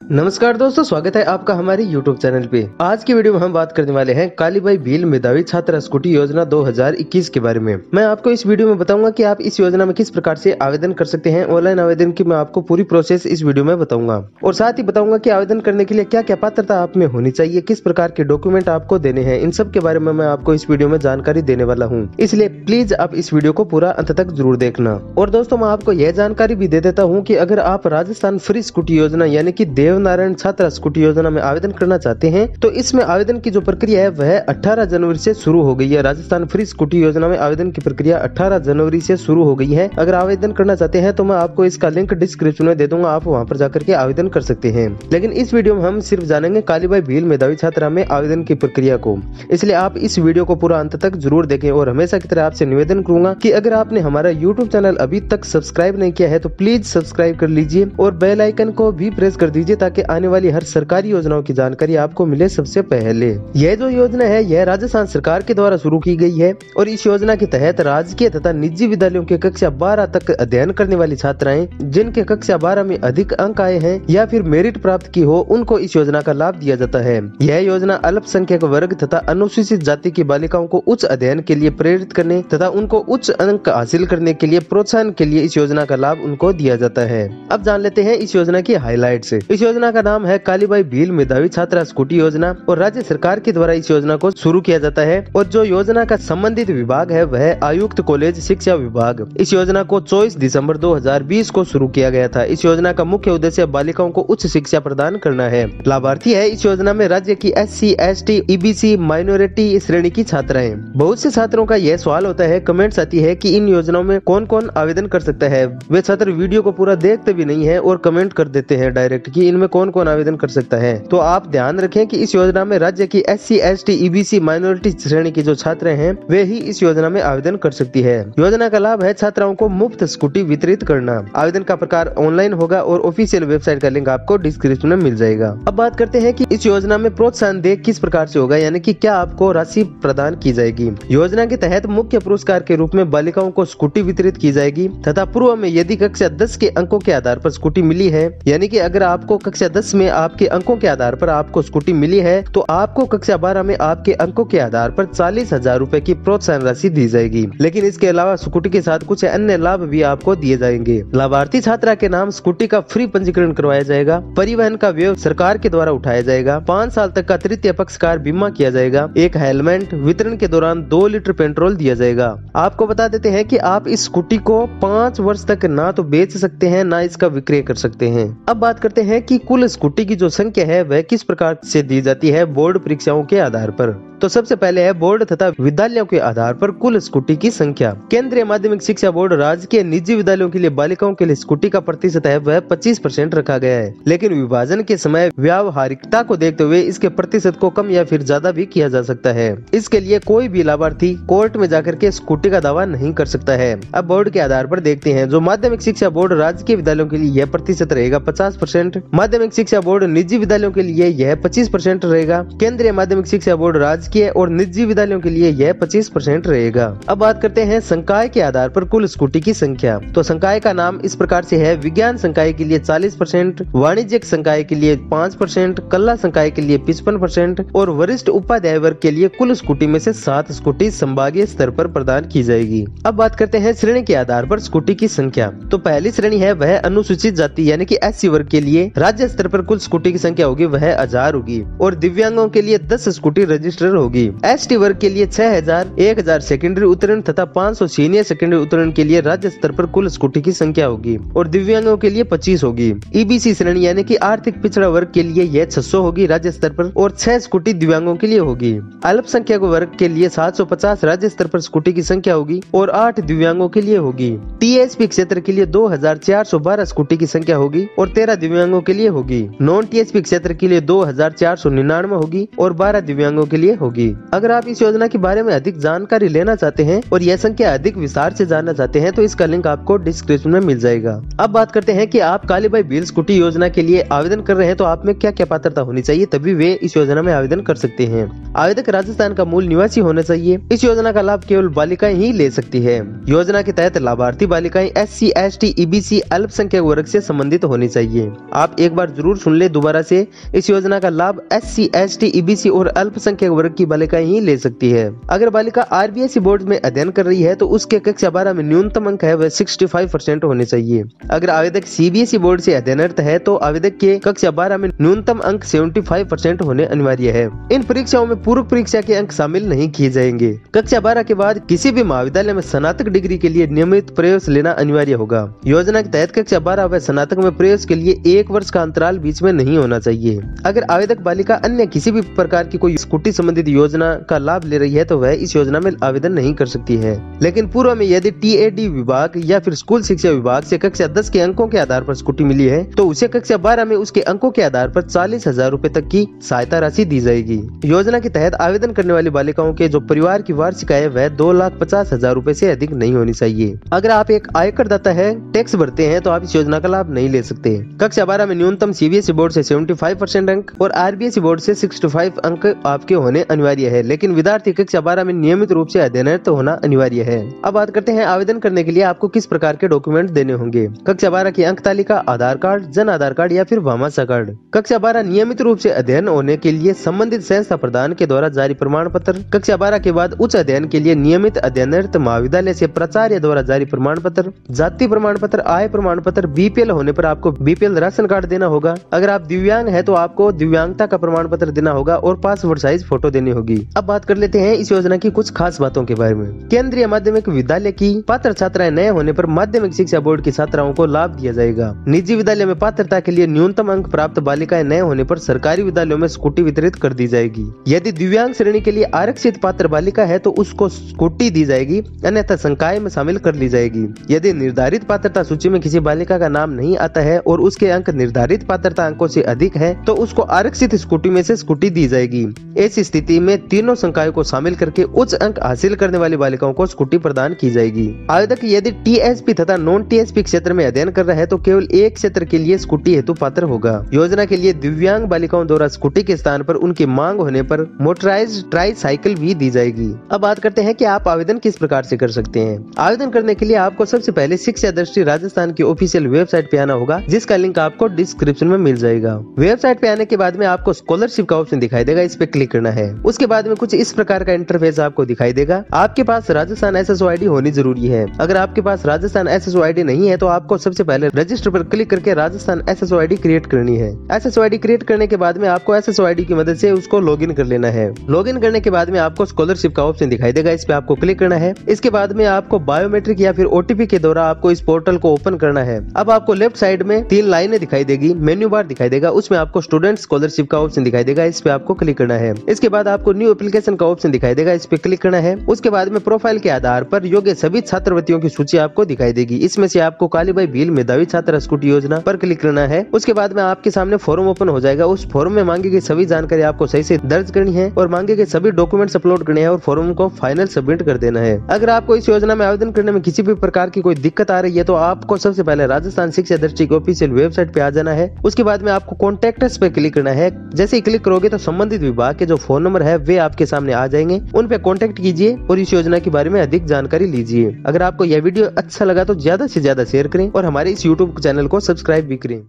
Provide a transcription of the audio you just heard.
नमस्कार दोस्तों, स्वागत है आपका हमारे YouTube चैनल पे। आज की वीडियो में हम बात करने वाले हैं कालीबाई भील मेधावी छात्रा स्कूटी योजना 2021 के बारे में। मैं आपको इस वीडियो में बताऊंगा कि आप इस योजना में किस प्रकार से आवेदन कर सकते हैं। ऑनलाइन आवेदन की मैं आपको पूरी प्रोसेस इस वीडियो में बताऊंगा और साथ ही बताऊंगा कि आवेदन करने के लिए क्या क्या पात्रता आप में होनी चाहिए, किस प्रकार के डॉक्यूमेंट आपको देने हैं। इन सब के बारे में मैं आपको इस वीडियो में जानकारी देने वाला हूँ, इसलिए प्लीज आप इस वीडियो को पूरा अंत तक जरूर देखना। और दोस्तों, मैं आपको यह जानकारी भी दे देता हूँ कि अगर आप राजस्थान फ्री स्कूटी योजना यानी कि देवनारायण छात्रा स्कूटी योजना में आवेदन करना चाहते हैं तो इसमें आवेदन की जो प्रक्रिया है वह 18 जनवरी से शुरू हो गई है। राजस्थान फ्री स्कूटी योजना में आवेदन की प्रक्रिया 18 जनवरी से शुरू हो गई है। अगर आवेदन करना चाहते हैं तो मैं आपको इसका लिंक डिस्क्रिप्शन में दे दूंगा, आप वहां पर जाकर के आवेदन कर सकते हैं। लेकिन इस वीडियो में हम सिर्फ जानेंगे कालीबाई भील मेधावी छात्रा में आवेदन की प्रक्रिया को, इसलिए आप इस वीडियो को पूरा अंत तक जरूर देखें। और हमेशा की तरह आपसे निवेदन करूंगा कि अगर आपने हमारा यूट्यूब चैनल अभी तक सब्सक्राइब नहीं किया है तो प्लीज सब्सक्राइब कर लीजिए और बेल आइकन को भी प्रेस कर दीजिए ताकि आने वाली हर सरकारी योजनाओं की जानकारी आपको मिले सबसे पहले। यह जो योजना है यह राजस्थान सरकार के द्वारा शुरू की गई है और इस योजना के तहत राजकीय तथा निजी विद्यालयों के कक्षा 12 तक अध्ययन करने वाली छात्राएं जिनके कक्षा 12 में अधिक अंक आए हैं या फिर मेरिट प्राप्त की हो, उनको इस योजना का लाभ दिया जाता है। यह योजना अल्पसंख्यक वर्ग तथा अनुसूचित जाति की बालिकाओं को उच्च अध्ययन के लिए प्रेरित करने तथा उनको उच्च अंक हासिल करने के लिए प्रोत्साहन के लिए इस योजना का लाभ उनको दिया जाता है। अब जान लेते हैं इस योजना की हाईलाइट्स। इस योजना का नाम है कालीबाई भील मेधावी छात्रा स्कूटी योजना और राज्य सरकार के द्वारा इस योजना को शुरू किया जाता है। और जो योजना का संबंधित विभाग है वह आयुक्त कॉलेज शिक्षा विभाग। इस योजना को 24 दिसंबर 2020 को शुरू किया गया था। इस योजना का मुख्य उद्देश्य बालिकाओं को उच्च शिक्षा प्रदान करना है। लाभार्थी है इस योजना में राज्य की SC, ST, EBC माइनॉरिटी श्रेणी की छात्राएं। बहुत से छात्रों का यह सवाल होता है, कमेंट्स आती है कि इन योजनाओं में कौन कौन आवेदन कर सकता है। वे छात्र वीडियो को पूरा देखते भी नहीं है और कमेंट कर देते हैं डायरेक्ट कि इनमें कौन कौन आवेदन कर सकता है। तो आप ध्यान रखें कि इस योजना में राज्य की SC, ST, EBC माइनॉरिटी श्रेणी की जो छात्र हैं वे ही इस योजना में आवेदन कर सकती है। योजना का लाभ है छात्राओं को मुफ्त स्कूटी वितरित करना। आवेदन का प्रकार ऑनलाइन होगा और ऑफिशियल वेबसाइट का लिंक आपको डिस्क्रिप्शन में मिल जाएगा। अब बात करते हैं कि इस योजना में प्रोत्साहन देय किस प्रकार से होगा, यानी कि क्या आपको राशि प्रदान की जाएगी। योजना के तहत मुख्य पुरस्कार के रूप में बालिकाओं को स्कूटी वितरित की जाएगी तथा पूर्व में यदि कक्षा 10 के अंकों के आधार पर स्कूटी मिली है, यानी कि अगर आपको कक्षा 10 में आपके अंकों के आधार पर आपको स्कूटी मिली है तो आपको कक्षा 12 में आपके अंकों के आधार पर 40,000 रूपए की प्रोत्साहन राशि दी जाएगी। लेकिन इसके अलावा स्कूटी के साथ कुछ अन्य लाभ भी आपको दिए जाएंगे। लाभार्थी छात्रा के नाम स्कूटी का फ्री पंजीकरण करवाया जाएगा। परिवहन का व्यय सरकार के द्वारा उठाया जाएगा। 5 साल तक का तृतीय पक्षकार बीमा किया जाएगा। एक हेलमेट वितरण के दौरान 2 लीटर पेट्रोल दिया जाएगा। आपको बता देते हैं कि आप इस स्कूटी को 5 वर्ष तक ना तो बेच सकते हैं ना इसका विक्रय कर सकते हैं। अब बात करते हैं कि कुल स्कूटी की जो संख्या है वह किस प्रकार से दी जाती है बोर्ड परीक्षाओं के आधार पर। तो सबसे पहले है बोर्ड तथा विद्यालयों के आधार पर कुल स्कूटी की संख्या। केंद्रीय माध्यमिक शिक्षा बोर्ड राजकीय निजी विद्यालयों के लिए बालिकाओं के लिए स्कूटी का प्रतिशत है वह 25% रखा गया है, लेकिन विभाजन के समय व्यावहारिकता को देखते हुए इसके प्रतिशत को कम या फिर ज्यादा भी किया जा सकता है। इसके लिए कोई भी लाभार्थी कोर्ट में जाकर के स्कूटी का दावा नहीं कर सकता है। अब बोर्ड के आधार पर देखते हैं। जो माध्यमिक शिक्षा बोर्ड राजकीय विद्यालयों के लिए यह प्रतिशत रहेगा 50%। माध्यमिक शिक्षा बोर्ड निजी विद्यालयों के लिए यह 25% रहेगा। केंद्रीय माध्यमिक शिक्षा बोर्ड राजकीय और निजी विद्यालयों के लिए यह 25% रहेगा। अब बात करते हैं संकाय के आधार पर कुल स्कूटी की संख्या। तो संकाय का नाम इस प्रकार से है। विज्ञान संकाय के लिए 40%, वाणिज्यिक संकाय के लिए 5%, कला संकाय के लिए 55% और वरिष्ठ उपाध्याय वर्ग के लिए कुल स्कूटी में से 7 स्कूटी संभागीय स्तर पर प्रदान की जाएगी। अब बात करते हैं श्रेणी के आधार पर स्कूटी की संख्या। तो पहली श्रेणी है वह अनुसूचित जाति यानी कि SC वर्ग के लिए राज्य स्तर पर कुल स्कूटी की संख्या होगी वह 1000 होगी और दिव्यांगों के लिए 10 स्कूटी रजिस्टर होगी। ST वर्ग के लिए 6000, 1000 सेकेंडरी उत्तीर्ण तथा 500 सीनियर सेकेंडरी उत्तीर्ण के लिए राज्य स्तर पर कुल स्कूटी की संख्या होगी और दिव्यांगों के लिए 25 होगी। EBC श्रेणी यानी कि आर्थिक पिछड़ा वर्ग के लिए यह 600 होगी राज्य स्तर पर और 6 स्कूटी दिव्यांगों के लिए होगी। अल्पसंख्यक वर्ग के लिए 750 राज्य स्तर पर स्कूटी की संख्या होगी और 8 दिव्यांगों के लिए होगी। TSP क्षेत्र के लिए 2412 स्कूटी की संख्या होगी और 13 दिव्यांगों के लिए होगी। नॉन TSP क्षेत्र के लिए 2499 होगी और 12 दिव्यांगों के लिए होगी। अगर आप इस योजना के बारे में अधिक जानकारी लेना चाहते हैं और यह संख्या अधिक विस्तार से जानना चाहते हैं तो इसका लिंक आपको डिस्क्रिप्शन में मिल जाएगा। अब बात करते हैं कि आप कालीबाई भील स्कूटी योजना के लिए आवेदन कर रहे हैं तो आप में क्या क्या पात्रता होनी चाहिए, तभी वे इस योजना में आवेदन कर सकते हैं। आवेदक राजस्थान का मूल निवासी होना चाहिए। इस योजना का लाभ केवल बालिकाएं ही ले सकती है। योजना के तहत लाभार्थी बालिकाएं SC, ST, EBC अल्पसंख्यक वर्ग से संबंधित होनी चाहिए। आप एक बार जरूर सुन ले दोबारा से, इस योजना का लाभ SC, ST, EBC और अल्पसंख्यक वर्ग की बालिकाएं ही ले सकती है। अगर बालिका RBSE बोर्ड में अध्ययन कर रही है तो उसके कक्षा 12 में न्यूनतम अंक है वह 65% होने चाहिए। अगर आवेदक CBSE बोर्ड से अध्ययनरत है तो आवेदक के कक्षा 12 में न्यूनतम अंक 75% होने अनिवार्य है। इन परीक्षाओं में पूर्व परीक्षा के अंक शामिल नहीं किए जाएंगे। कक्षा 12 के बाद किसी भी महाविद्यालय में स्नातक डिग्री के लिए नियमित प्रवेश लेना अनिवार्य होगा। योजना के तहत कक्षा 12 व स्नातक में प्रवेश के लिए 1 वर्ष का अंतराल बीच में नहीं होना चाहिए। अगर आवेदक बालिका अन्य किसी भी प्रकार की कोई स्कूटी संबंधित योजना का लाभ ले रही है तो वह इस योजना में आवेदन नहीं कर सकती है। लेकिन पूर्व में यदि TAD विभाग या फिर स्कूल शिक्षा विभाग से कक्षा 10 के अंकों के आधार पर स्कूटी मिली है तो उसे कक्षा 12 में उसके अंकों के आधार पर 40,000 रूपए तक की सहायता राशि दी जाएगी। योजना के तहत आवेदन करने वाली बालिकाओं के जो परिवार की वार्षिक आय वह 2,50,000 रूपए से अधिक नहीं होनी चाहिए। अगर आप एक आयकर दाता है, टैक्स भरते हैं तो आप इस योजना का लाभ नहीं ले सकते। कक्षा 12 में न्यूनतम CBSE बोर्ड से 75% अंक और RBSE बोर्ड से 65 अंक आपके होने अनिवार्य है, लेकिन विद्यार्थी कक्षा 12 में नियमित रूप से अध्ययनरत होना अनिवार्य है। अब बात करते हैं आवेदन करने के लिए आपको किस प्रकार के डॉक्यूमेंट देने होंगे। कक्षा 12 की अंक तालिका, आधार कार्ड, जन आधार कार्ड या फिर भामाशाह कार्ड। कक्षा 12 नियमित रूप से अध्ययन होने के लिए संबंधित संस्था प्रदान के द्वारा जारी प्रमाण पत्र। कक्षा 12 के बाद उच्च अध्ययन के लिए नियमित अध्ययनरत महाविद्यालय से प्राचार्य द्वारा जारी प्रमाण पत्र, जाति प्रमाण पत्र, आय प्रमाण पत्र। BPL होने पर आपको BPL राशन कार्ड देना होगा। अगर आप दिव्यांग है तो आपको दिव्यांगता का प्रमाण पत्र देना होगा और पासपोर्ट साइज फोटो देनी होगी। अब बात कर लेते हैं इस योजना की कुछ खास बातों के बारे में। केंद्रीय माध्यमिक विद्यालय की पात्र छात्राएं नए होने पर माध्यमिक शिक्षा बोर्ड की छात्राओं को लाभ दिया जाएगा। निजी विद्यालय में पात्रता के लिए न्यूनतम अंक प्राप्त बालिकाएं नए होने पर सरकारी विद्यालयों में स्कूटी वितरित कर दी जाएगी। यदि दिव्यांग श्रेणी के लिए आरक्षित पात्र बालिका है तो उसको स्कूटी दी जाएगी, अन्यथा संकाय में शामिल कर ली जाएगी। यदि निर्धारित पात्रता सूची में किसी बालिका का नाम नहीं आता है और उसके अंक निर्धारित पात्रता अंकों से अधिक है तो उसको आरक्षित स्कूटी में से स्कूटी दी जाएगी। ऐसी स्थिति में तीनों संकायों को शामिल करके उच्च अंक हासिल करने वाली बालिकाओं को स्कूटी प्रदान की जाएगी। आवेदक यदि TSP तथा नॉन TSP क्षेत्र में अध्ययन कर रहा है तो केवल एक क्षेत्र के लिए स्कूटी हेतु पात्र होगा। योजना के लिए दिव्यांग बालिकाओं द्वारा स्कूटी के स्थान पर उनकी मांग होने पर मोटराइज्ड ट्राई साइकिल भी दी जाएगी। अब बात करते हैं कि आप आवेदन किस प्रकार से कर सकते हैं। आवेदन करने के लिए आपको सबसे पहले शिक्षा दृष्टि राजस्थान की ऑफिशियल वेबसाइट पे आना होगा, जिसका लिंक आपको डिस्क्रिप्शन में मिल जाएगा। वेबसाइट पे आने के बाद में आपको स्कॉलरशिप का ऑप्शन दिखाई देगा, इस पे क्लिक करना है। उसके बाद में कुछ इस प्रकार का इंटरफेस आपको दिखाई देगा। आपके पास राजस्थान SSO ID होनी जरूरी है। अगर आपके पास राजस्थान SSO ID नहीं है तो आपको सबसे पहले रजिस्टर पर क्लिक करके राजस्थान SSO ID क्रिएट करनी है। SSO ID क्रिएट करने के बाद में आपको SSO ID की मदद से उसको लॉगिन कर लेना है। लॉगिन करने के बाद में आपको स्कॉलरशिप का ऑप्शन दिखाई देगा, इस पे आपको क्लिक करना है। इसके बाद में आपको बायोमेट्रिक या फिर OTP के द्वारा आपको इस पोर्टल को ओपन करना है। अब आपको लेफ्ट साइड में 3 लाइनें दिखाई देगी, मेन्यू बार दिखाई देगा, उसमें आपको स्टूडेंट स्कॉलरशिप का ऑप्शन दिखाई देगा, इस पे आपको क्लिक करना है। इसके बाद आपको न्यू एप्लीकेशन का ऑप्शन दिखाई देगा, इस पे क्लिक करना है। उसके बाद में प्रोफाइल के आधार पर योग्य सभी छात्रवृत्तियों की सूची आपको दिखाई देगी। इसमें से आपको कालीबाई भील मेधावी छात्र स्कूटी योजना पर क्लिक करना है। उसके बाद में आपके सामने फॉर्म ओपन हो जाएगा। उस फॉर्म में मांगी गई सभी जानकारी आपको सही से दर्ज करनी है और मांगे गए सभी डॉक्यूमेंट्स अपलोड करने हैं और फॉर्म को फाइनल सबमिट कर देना है। अगर आपको इस योजना में आवेदन करने में किसी भी प्रकार की कोई दिक्कत आ रही है तो आपको सबसे पहले राजस्थान शिक्षा दृष्टि की ऑफिशियल वेबसाइट पे आ जाना है। उसके बाद में आपको कॉन्टैक्ट अस पे क्लिक करना है। जैसे ही क्लिक करोगे तो संबंधित विभाग के जो फोन नंबर है वे आपके सामने आ जाएंगे, उन पे कॉन्टैक्ट कीजिए और इस योजना के बारे में अधिक जानकारी लीजिए। अगर आपको यह वीडियो अच्छा लगा तो ज्यादा से ज्यादा शेयर करें और हमारे इस YouTube चैनल को सब्सक्राइब भी करें।